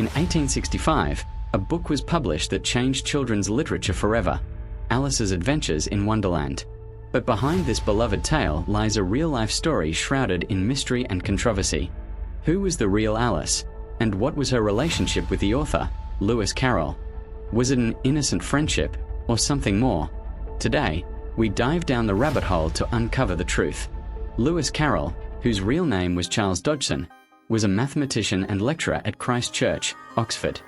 In 1865, a book was published that changed children's literature forever, Alice's Adventures in Wonderland. But behind this beloved tale lies a real-life story shrouded in mystery and controversy. Who was the real Alice, and what was her relationship with the author, Lewis Carroll? Was it an innocent friendship, or something more? Today, we dive down the rabbit hole to uncover the truth. Lewis Carroll, whose real name was Charles Dodgson, was a mathematician and lecturer at Christ Church, Oxford.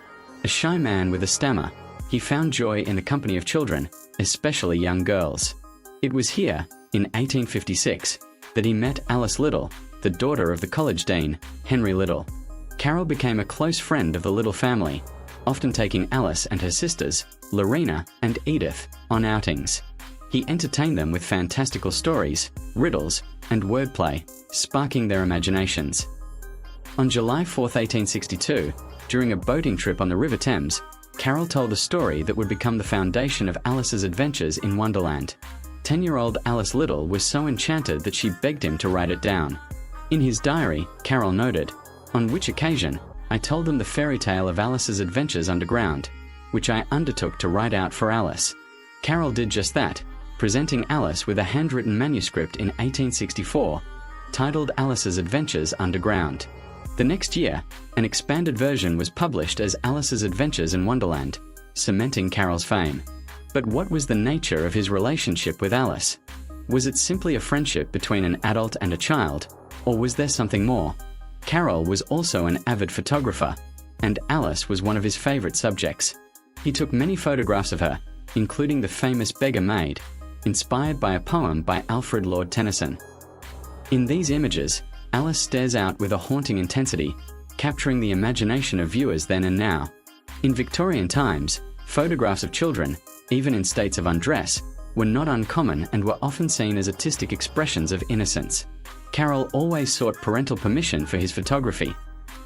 A shy man with a stammer, he found joy in the company of children, especially young girls. It was here, in 1856, that he met Alice Liddell, the daughter of the college dean, Henry Liddell. Carroll became a close friend of the Liddell family, often taking Alice and her sisters, Lorena and Edith, on outings. He entertained them with fantastical stories, riddles, and wordplay, sparking their imaginations. On July 4, 1862, during a boating trip on the River Thames, Carroll told a story that would become the foundation of Alice's Adventures in Wonderland. 10-year-old Alice Liddell was so enchanted that she begged him to write it down. In his diary, Carroll noted, "On which occasion, I told them the fairy tale of Alice's adventures underground, which I undertook to write out for Alice." Carroll did just that, presenting Alice with a handwritten manuscript in 1864, titled Alice's Adventures Underground. The next year, an expanded version was published as Alice's Adventures in Wonderland, cementing Carroll's fame. But what was the nature of his relationship with Alice? Was it simply a friendship between an adult and a child, or was there something more? Carroll was also an avid photographer, and Alice was one of his favorite subjects. He took many photographs of her, including the famous Beggar Maid, inspired by a poem by Alfred Lord Tennyson. In these images, Alice stares out with a haunting intensity, capturing the imagination of viewers then and now. In Victorian times, photographs of children, even in states of undress, were not uncommon and were often seen as artistic expressions of innocence. Carroll always sought parental permission for his photography,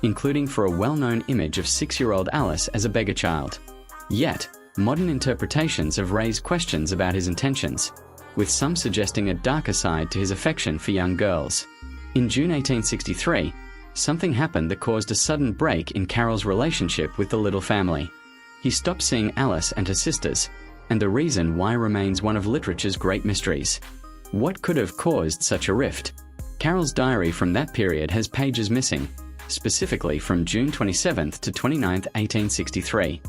including for a well-known image of 6-year-old Alice as a beggar child. Yet, modern interpretations have raised questions about his intentions, with some suggesting a darker side to his affection for young girls. In June 1863, something happened that caused a sudden break in Carroll's relationship with the Liddell family. He stopped seeing Alice and her sisters, and the reason why remains one of literature's great mysteries. What could have caused such a rift? Carroll's diary from that period has pages missing, specifically from June 27 to 29, 1863.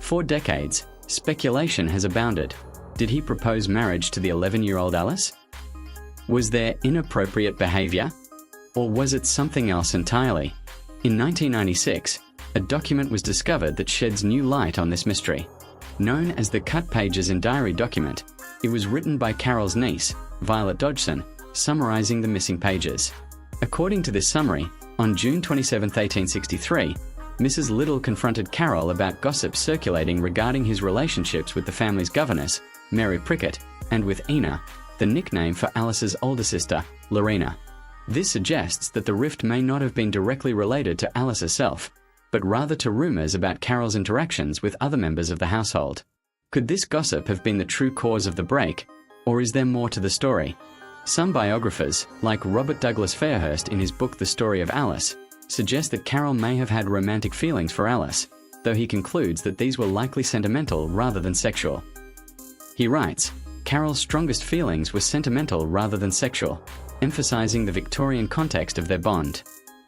For decades, speculation has abounded. Did he propose marriage to the 11-year-old Alice? Was there inappropriate behavior? Or was it something else entirely? In 1996, a document was discovered that sheds new light on this mystery. Known as the Cut Pages in Diary document, it was written by Carroll's niece, Violet Dodgson, summarizing the missing pages. According to this summary, on June 27, 1863, Mrs. Liddell confronted Carroll about gossip circulating regarding his relationships with the family's governess, Mary Prickett, and with Ina, the nickname for Alice's older sister, Lorena. This suggests that the rift may not have been directly related to Alice herself, but rather to rumors about Carroll's interactions with other members of the household. Could this gossip have been the true cause of the break, or is there more to the story? Some biographers, like Robert Douglas Fairhurst in his book The Story of Alice, suggest that Carroll may have had romantic feelings for Alice, though he concludes that these were likely sentimental rather than sexual. He writes, Carroll's strongest feelings were sentimental rather than sexual, emphasizing the Victorian context of their bond.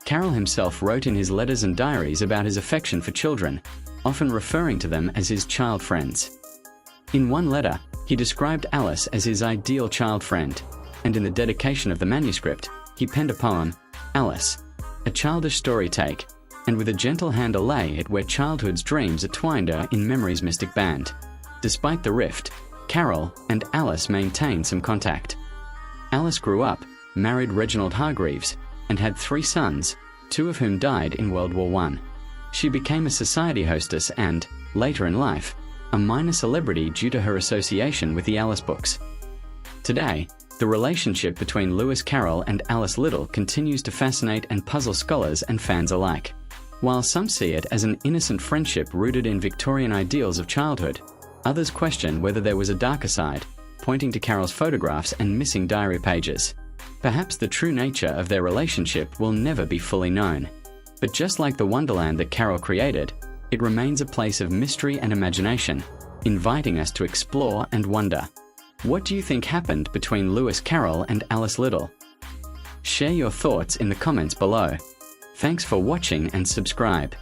Carroll himself wrote in his letters and diaries about his affection for children, often referring to them as his child friends. In one letter, he described Alice as his ideal child friend, and in the dedication of the manuscript, he penned a poem, Alice, a childish story take, and with a gentle hand lay it where childhood's dreams are twined her in memory's mystic band. Despite the rift, Carroll and Alice maintained some contact. Alice grew up, married Reginald Hargreaves, and had 3 sons, 2 of whom died in World War I. She became a society hostess and, later in life, a minor celebrity due to her association with the Alice books. Today, the relationship between Lewis Carroll and Alice Liddell continues to fascinate and puzzle scholars and fans alike. While some see it as an innocent friendship rooted in Victorian ideals of childhood, others question whether there was a darker side, pointing to Carroll's photographs and missing diary pages. Perhaps the true nature of their relationship will never be fully known. But just like the Wonderland that Carroll created, it remains a place of mystery and imagination, inviting us to explore and wonder. What do you think happened between Lewis Carroll and Alice Liddell? Share your thoughts in the comments below. Thanks for watching and subscribe.